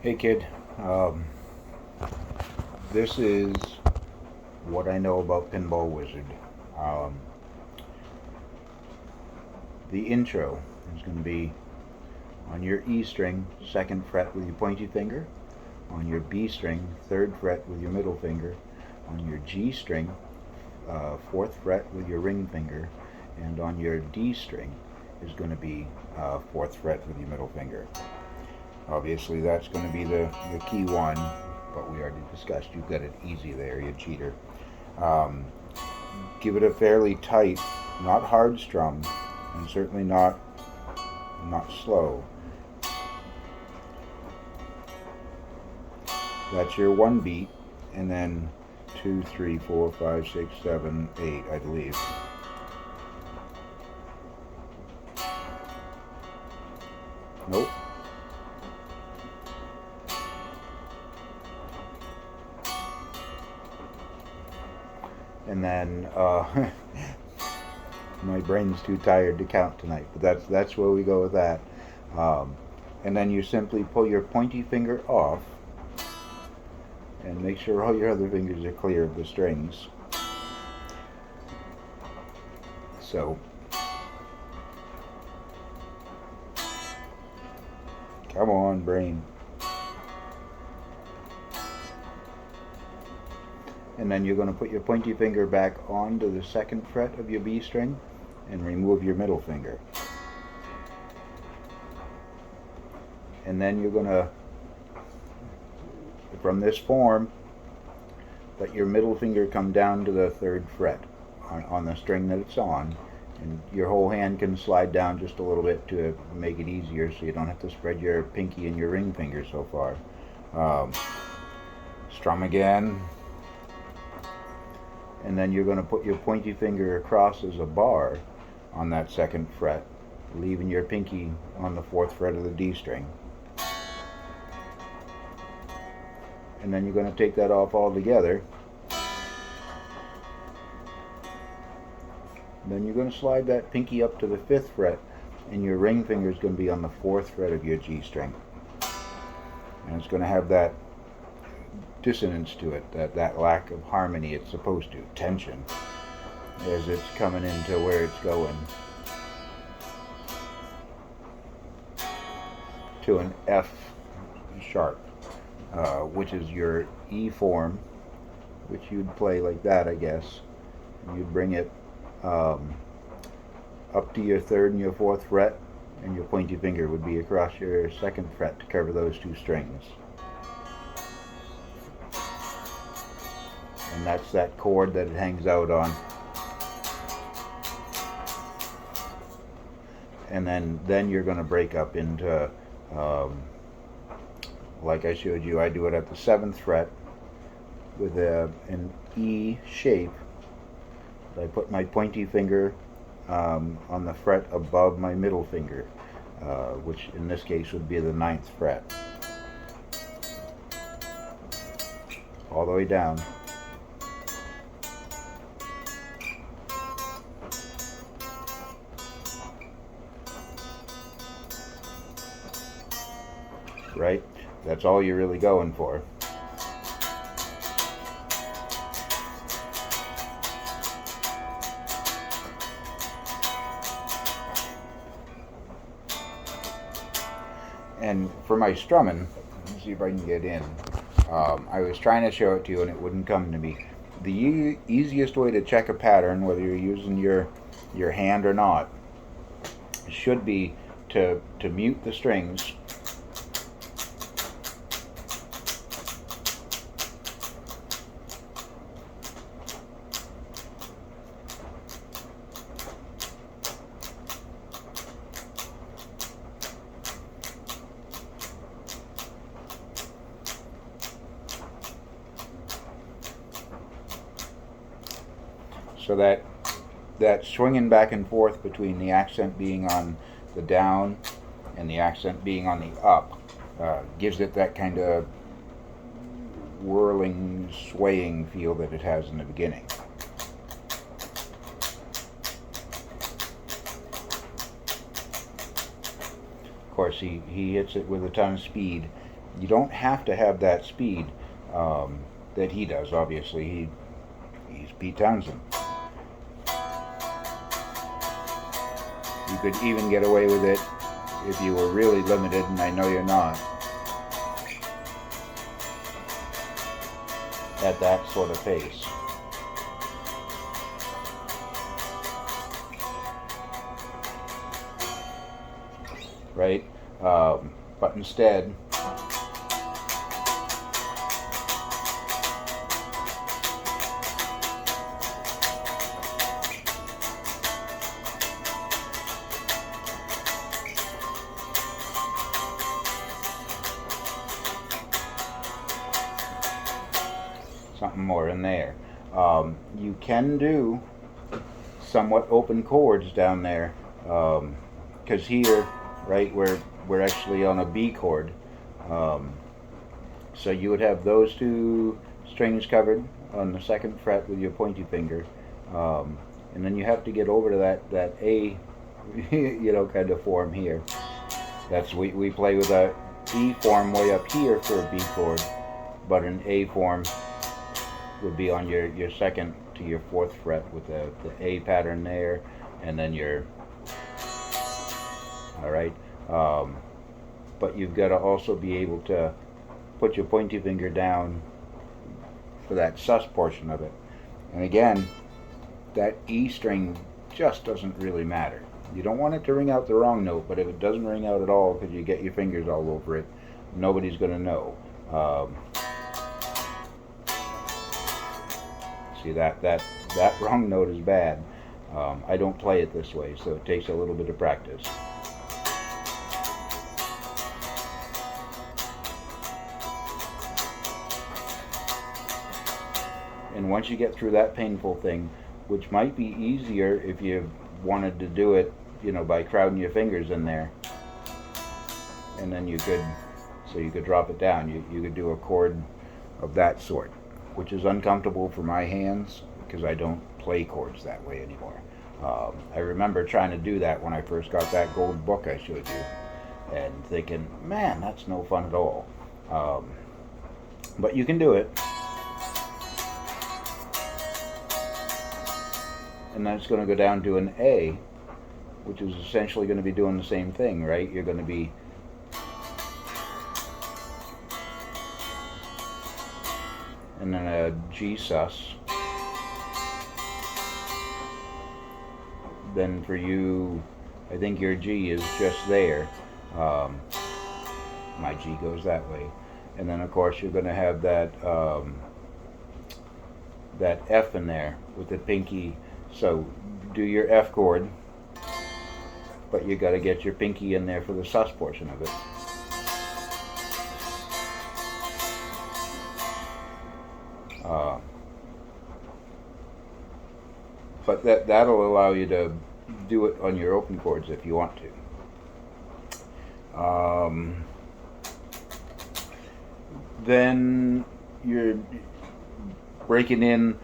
Hey kid, this is what I know about Pinball Wizard. Um, the intro is going to be on your E string, 2nd fret with your pointy finger, on your B string, 3rd fret with your middle finger, on your G string, 4th fret with your ring finger, and on your D string is going to be 4th fret with your middle finger. Obviously that's going to be the key one, but we already discussed you've got it easy there, you cheater. Give it a fairly tight, not hard strum, and certainly not slow. That's your 1 beat, and then 2, 3, 4, 5, 6, 7, 8, I believe. Nope. And then my brain's too tired to count tonight, but that's where we go with that. And then you simply pull your pointy finger off and make sure all your other fingers are clear of the strings. So come on, brain. And then you're going to put your pointy finger back onto the 2nd fret of your B string and remove your middle finger. And then you're going to, from this form, let your middle finger come down to the 3rd fret on the string that it's on, and your whole hand can slide down just a little bit to make it easier so you don't have to spread your pinky and your ring finger so far. Strum again. And then you're going to put your pointy finger across as a bar on that 2nd fret, leaving your pinky on the 4th fret of the D string. And then you're going to take that off altogether. Then you're going to slide that pinky up to the 5th fret, and your ring finger is going to be on the 4th fret of your G string. And it's going to have that dissonance to it, that lack of harmony it's supposed to, tension, as it's coming into where it's going, to an F sharp, which is your E form, which you'd play like that, I guess. And you'd bring it up to your 3rd and your 4th fret, and your pointy finger would be across your 2nd fret to cover those 2 strings. And that's that chord that it hangs out on. And then you're going to break up into, like I showed you, I do it at the 7th fret with an E shape. I put my pointy finger on the fret above my middle finger, which in this case would be the 9th fret. All the way down. Right? That's all you're really going for. And for my strumming, let's see if I can get in. I was trying to show it to you and it wouldn't come to me. The easiest way to check a pattern, whether you're using your hand or not, should be to mute the strings. So that swinging back and forth between the accent being on the down and the accent being on the up gives it that kind of whirling, swaying feel that it has in the beginning. Of course, he hits it with a ton of speed, You don't have to have that speed that he does. Obviously, he's Pete Townsend. You could even get away with it if you were really limited, and I know you're not, at that sort of pace. Right? But instead, something more in there. You can do somewhat open chords down there, because here, right, we're actually on a B chord. So you would have those two strings covered on the second fret with your pointy finger, and then you have to get over to that A, kind of form here. That's we play with a B form way up here for a B chord, but an A form would be on your second to your fourth fret with the A pattern there, and then all right. But you've got to also be able to put your pointy finger down for that sus portion of it. And again, that E string just doesn't really matter. You don't want it to ring out the wrong note, but if it doesn't ring out at all because you get your fingers all over it, nobody's going to know. See, that wrong note is bad. I don't play it this way, so it takes a little bit of practice. And once you get through that painful thing, which might be easier if you wanted to do it, by crowding your fingers in there, and then you could drop it down. You could do a chord of that sort, which is uncomfortable for my hands because I don't play chords that way anymore. I remember trying to do that when I first got that gold book I showed you, and thinking, man, that's no fun at all. But you can do it. And then it's going to go down to an A, which is essentially going to be doing the same thing, right? You're going to be and then a G sus. Then for you, I think your G is just there. My G goes that way. And then of course you're going to have that that F in there with the pinky. So do your F chord, but you got to get your pinky in there for the sus portion of it. But that'll allow you to do it on your open chords if you want to. Then you're breaking in,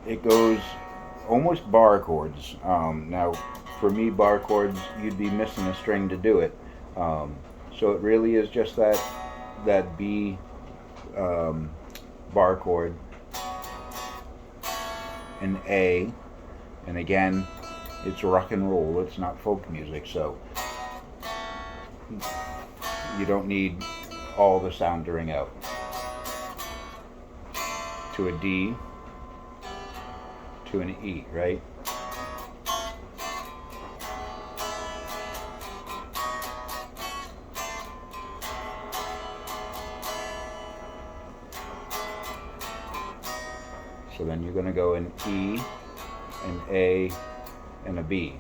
it goes almost bar chords. Now, for me, bar chords, you'd be missing a string to do it. So it really is just that B bar chord, an A, and again, it's rock and roll. It's not folk music, so you don't need all the sound to ring out. To a D, to an E, right? So then you're going to go in E, an A, and a B.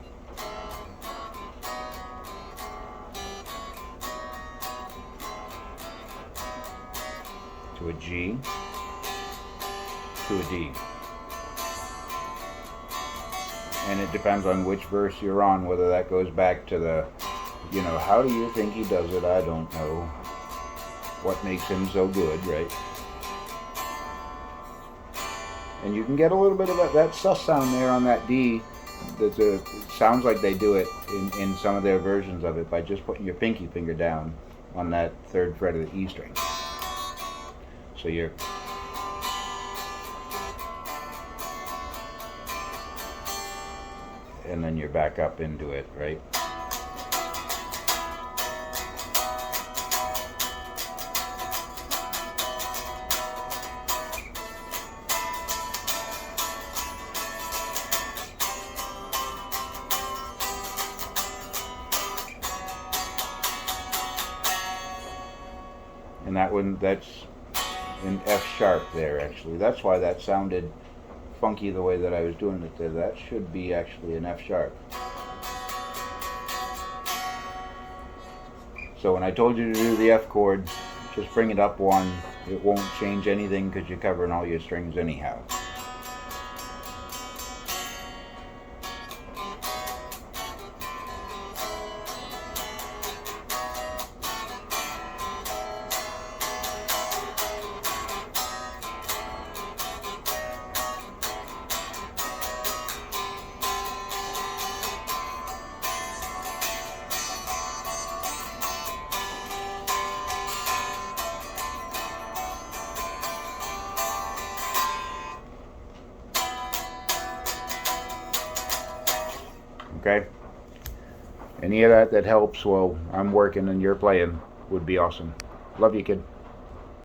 To a G, to a D. And it depends on which verse you're on, whether that goes back to the, how do you think he does it? I don't know. What makes him so good, right? And you can get a little bit of that sus sound there on that D. It sounds like they do it in some of their versions of it by just putting your pinky finger down on that third fret of the E string. So you're and then you're back up into it, right? And that one, that's an F sharp there actually. That's why that sounded funky the way that I was doing it there. That should be actually an F sharp. So when I told you to do the F chord, just bring it up one. It won't change anything because you're covering all your strings anyhow. Okay? Any of that helps while I'm working and you're playing would be awesome. Love you, kid.